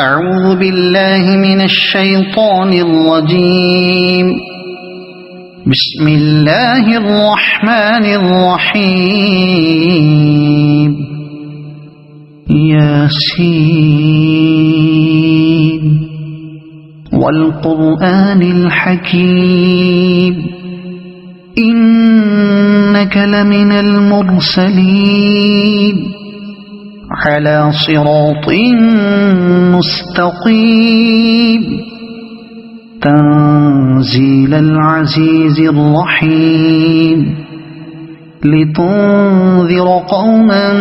أعوذ بالله من الشيطان الرجيم. بسم الله الرحمن الرحيم. ياسين والقرآن الحكيم إنك لمن المرسلين على صراط مستقيم تنزيل العزيز الرحيم لتنذر قوما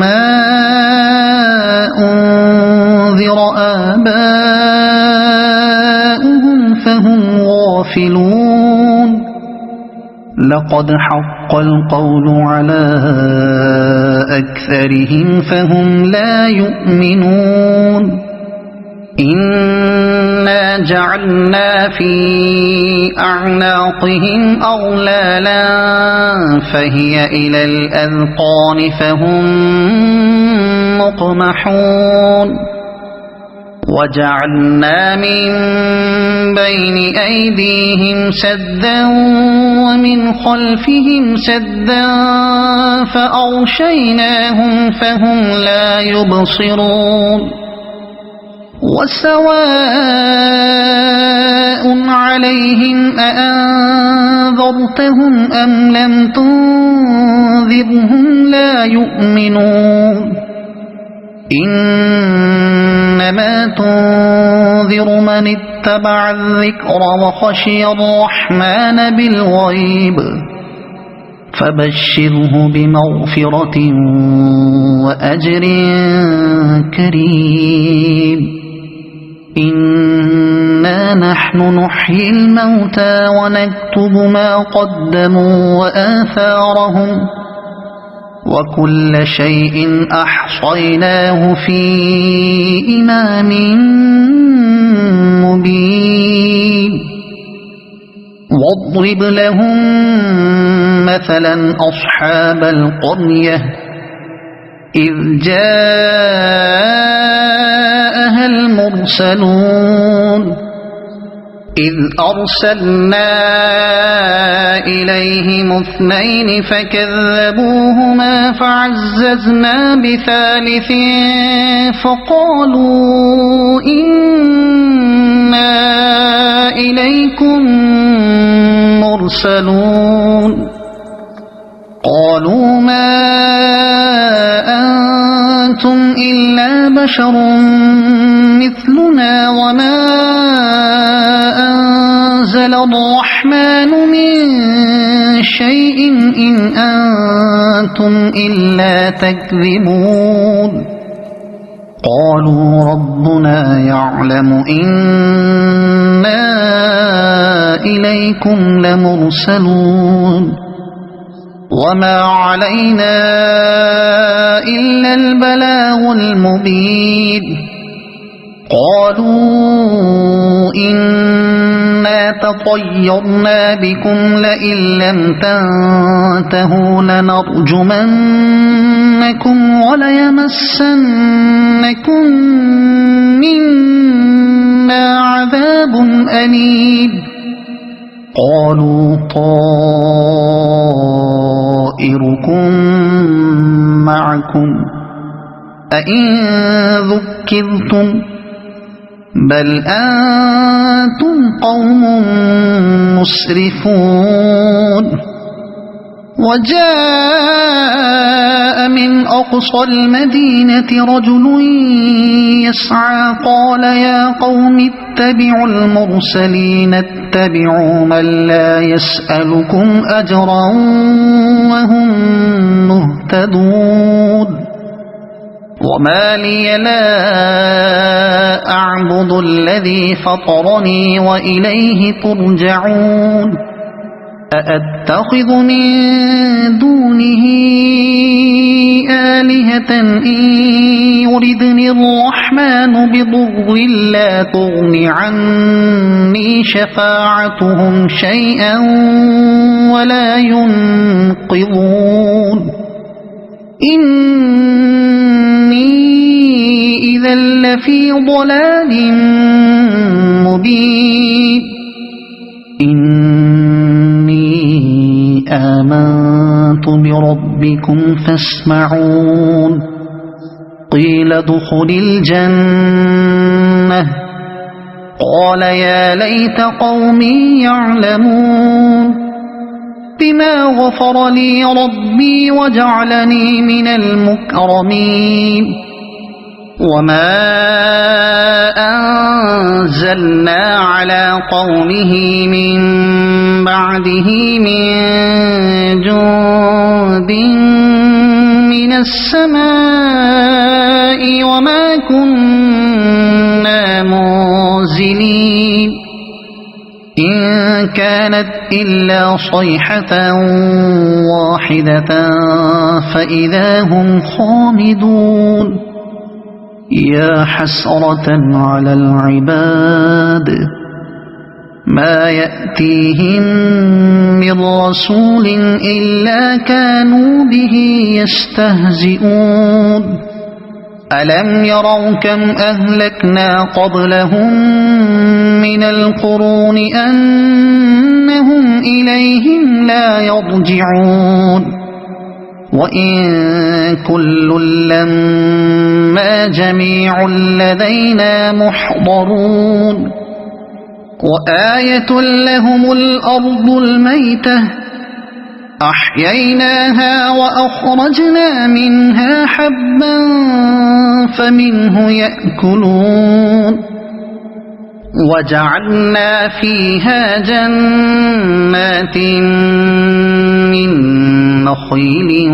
ما أنذر آباؤهم فهم غافلون. لقد حق القول على أكثرهم فهم لا يؤمنون. إنا جعلنا في أعناقهم أغلالا فهي إلى الأذقان فهم مقمحون. وجعلنا من بين أيديهم سدا ومن خلفهم سدا فأغشيناهم فهم لا يبصرون. وسواء عليهم أأنذرتهم أم لم تنذرهم لا يؤمنون. إنما تنذر من اتبع الذكر وخشي الرحمن بالغيب فبشره بمغفرة وأجر كريم. إنا نحن نحيي الموتى ونكتب ما قدموا وآثارهم وكل شيء أحصيناه في إمام مبين. واضرب لهم مثلا أصحاب القرية إذ جاءها المرسلون إذ أرسلنا إليهم اثنين فكذبوهما فعززنا بثالث فقالوا إنا إليكم مرسلون. قالوا ما أنتم إلا بشر مثلنا وما أنزل الرحمن من شيء إن أنتم إلا تكذبون. قالوا ربنا يعلم إنا إليكم لمرسلون وما علينا إلا البلاغ المبين. قالوا إنا تطيرنا بكم لئن لم تنتهوا لنرجمنكم وليمسنكم منا عذاب أليم. قالوا طائركم معكم أئن ذكرتم بل أنتم قوم مسرفون. وجاء من أقصى المدينة رجل يسعى قال يا قوم اتبعوا المرسلين اتبعوا من لا يسألكم أجرا وهم مهتدون. وما لي لا أعبد الذي فطرني وإليه ترجعون. أأتخذ من دونه آلهة إن يردني الرحمن بضر لا تغن عني شفاعتهم شيئا ولا ينقذون. إني إذا لفي ضلال مبين إني آمنت بربكم فاسمعون قيل ادخل الجنة قال يا ليت قومي يعلمون بما غفر لي ربي وجعلني من المكرمين وما أنزلنا على قومه من بعده من جند من السماء وما كنا منزلين إن كانت إلا صيحة واحدة فإذا هم خامدون يا حسرة على العباد ما يأتيهم من رسول إلا كانوا به يستهزئون ألم يروا كم أهلكنا قبلهم من القرون أنهم إليهم لا يرجعون وإن كل لما جميع لدينا محضرون وآية لهم الأرض الميتة أحييناها وأخرجنا منها حبا فمنه يأكلون وجعلنا فيها جنات من نخيل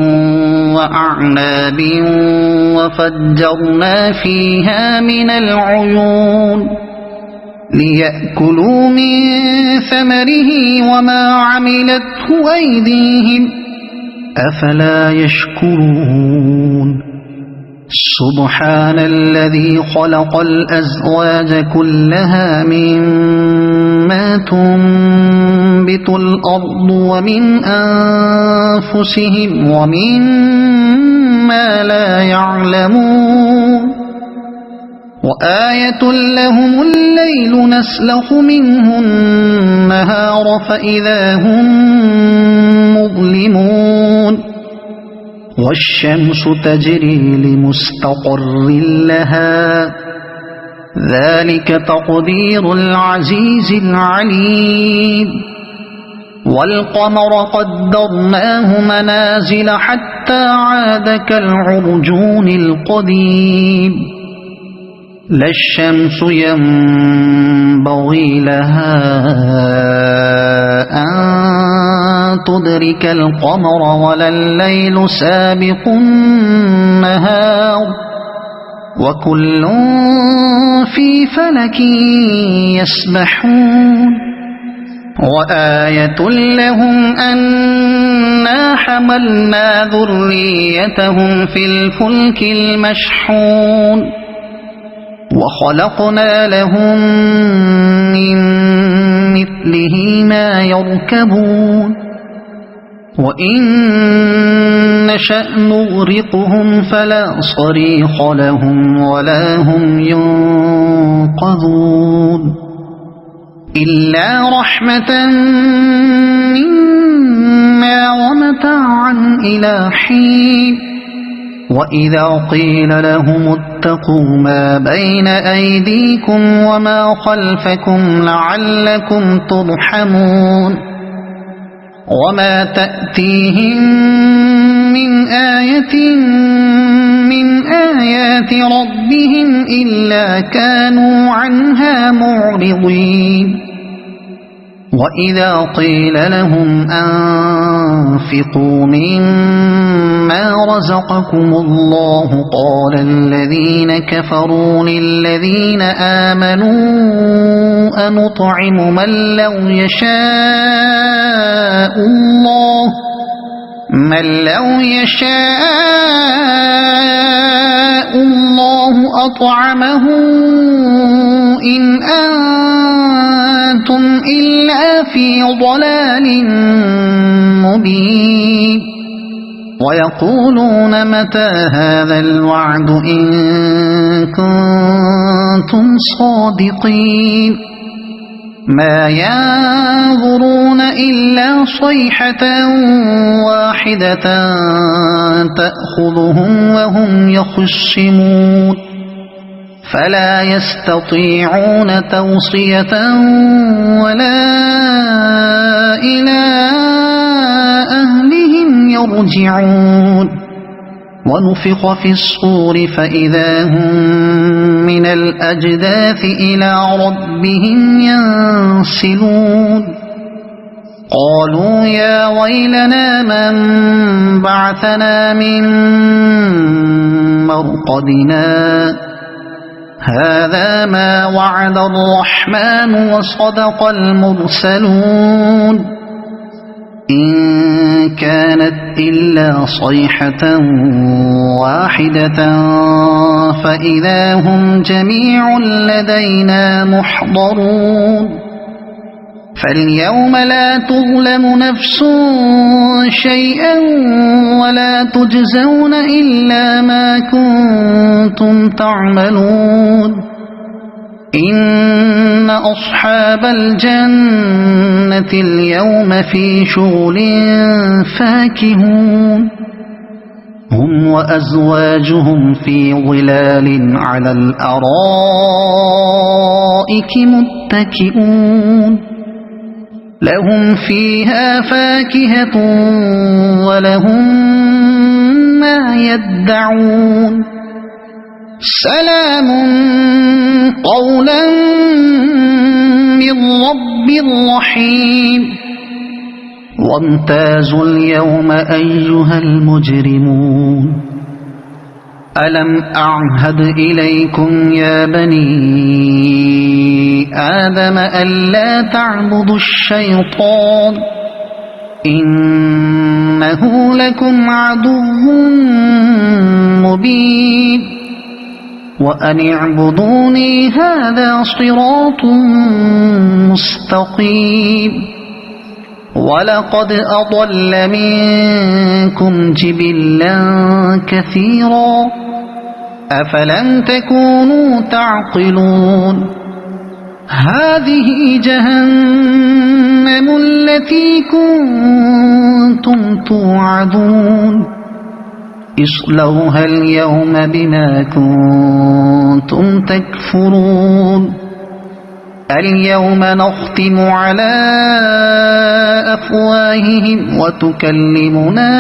وأعناب وفجرنا فيها من العيون ليأكلوا من ثمره وما عملته أيديهم أفلا يشكرون سبحان الذي خلق الأزواج كلها مما تنبت الأرض ومن أنفسهم ومما لا يعلمون وآية لهم الليل نسلخ منه النهار فإذا هم مظلمون والشمس تجري لمستقر لها ذلك تقدير العزيز العليم والقمر قدرناه منازل حتى عاد كالعرجون القديم لا الشمس ينبغي لها أن تدرك القمر ولا الليل سابق النهار وكل في فلك يسبحون وآية لهم أنا حملنا ذريتهم في الفلك المشحون وخلقنا لهم من مثله ما يركبون وإن نشأ نغرقهم فلا صريخ لهم ولا هم ينقذون إلا رحمة منا ومتاعا إلى حين وإذا قيل لهم اتقوا ما بين أيديكم وما خلفكم لعلكم ترحمون وما تأتيهم من آية من آيات ربهم إلا كانوا عنها معرضين وإذا قيل لهم أنفقوا مما رزقكم الله قال الذين كفروا للذين آمنوا أنطعم من لو يشاء الله أطعمه إن أنتم إلا في ضلال مبين ويقولون متى هذا الوعد إن كنتم صادقين ما ينظرون إلا صيحة واحدة تأخذهم وهم يخصمون فلا يستطيعون توصية ولا إلى أهلهم يرجعون ونفخ في الصور فإذا هم من الأجداث إلى ربهم ينسلون قالوا يا ويلنا من بعثنا من مرقدنا هذا ما وعد الرحمن وصدق المرسلون إن كانت إلا صيحة واحدة فإذا هم جميع لدينا محضرون فاليوم لا تظلم نفس شيئا ولا تجزون إلا ما كنتم تعملون إن أصحاب الجنة اليوم في شغل فاكهون هم وأزواجهم في ظلال على الأرائك متكئون لهم فيها فاكهة ولهم ما يدعون سلام قولا من رب رحيم وامتازوا اليوم أيها المجرمون ألم أعهد إليكم يا بني آدم ألا تعبدوا الشيطان إنه لكم عدو مبين وأن اعبدوني هذا صراط مستقيم ولقد أضل منكم جبلا كثيرا أفلم تكونوا تعقلون هذه جهنم التي كنتم توعدون اصلوها اليوم بما كنتم تكفرون اليوم نختم على أفواههم وتكلمنا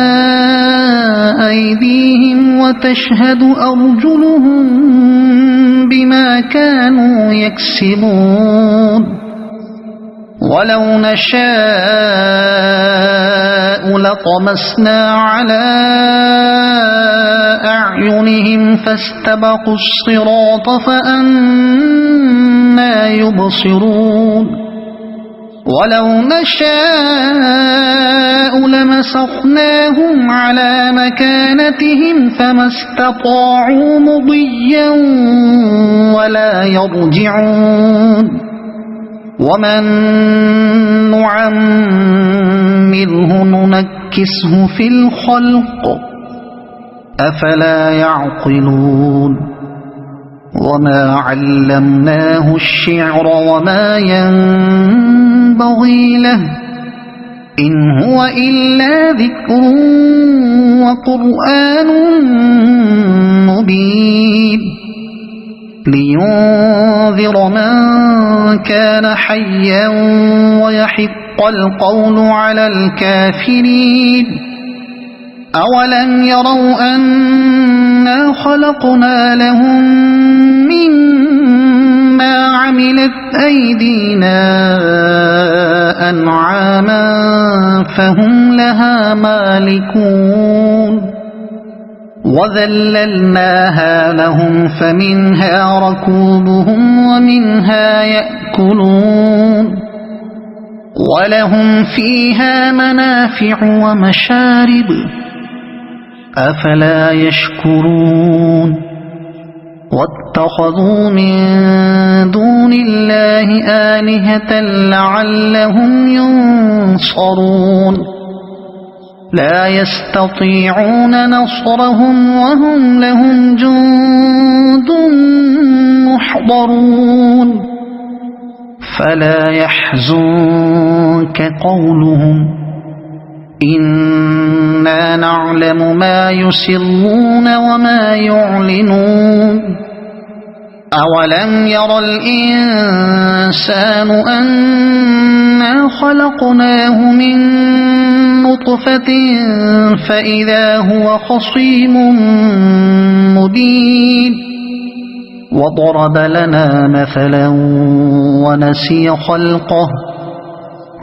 أيديهم وتشهد أرجلهم بما كانوا يكسبون ولو نشاء لطمسنا على أعينهم فاستبقوا الصراط فأنى يبصرون ولو نشاء لمسخناهم على مكانتهم فما استطاعوا مضيا ولا يرجعون ومن نعمره ننكسه في الخلق أفلا يعقلون وما علمناه الشعر وما ينبغي له إن هو إلا ذكر وقرآن مبين لينذر من كان حيا ويحق القول على الكافرين أولم يروا أنا خلقنا لهم مما عملت أيدينا أنعاما فهم لها مالكون وذللناها لهم فمنها ركوبهم ومنها يأكلون ولهم فيها منافع ومشارب أفلا يشكرون واتخذوا من دون الله آلهة لعلهم ينصرون لا يستطيعون نصرهم وهم لهم جند محضرون فلا يحزنك قولهم إنا نعلم ما يسرون وما يعلنون أولم ير الإنسان أنا خلقناه من نطفة فإذا هو خصيم مبين وضرب لنا مثلا ونسي خلقه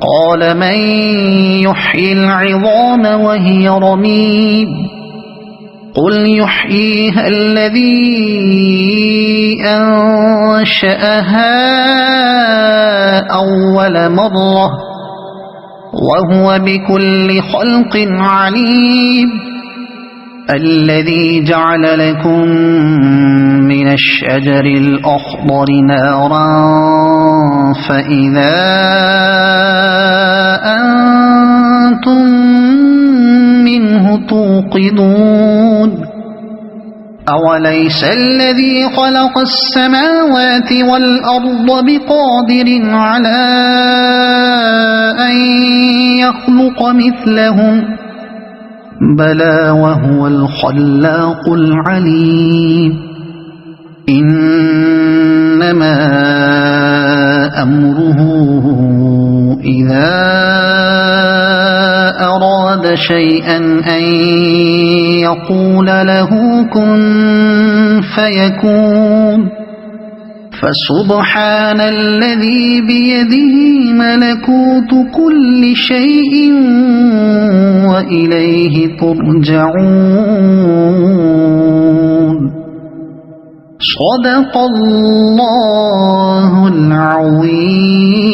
قال من يحيي العظام وهي رميم قل يحييها الذي أنشأها أول مرة وهو بكل خلق عليم الذي جعل لكم من الشجر الأخضر نارا فإذا أنتم منه توقدون أوليس الذي خلق السماوات والأرض بقادر على أن يخلق مثلهم بلى وهو الخلاق العليم إنما أمره إذا أراد شيئا أن يقول له كن فيكون فسبحان الذي بيده ملكوت كل شيء وإليه ترجعون صدق الله العظيم.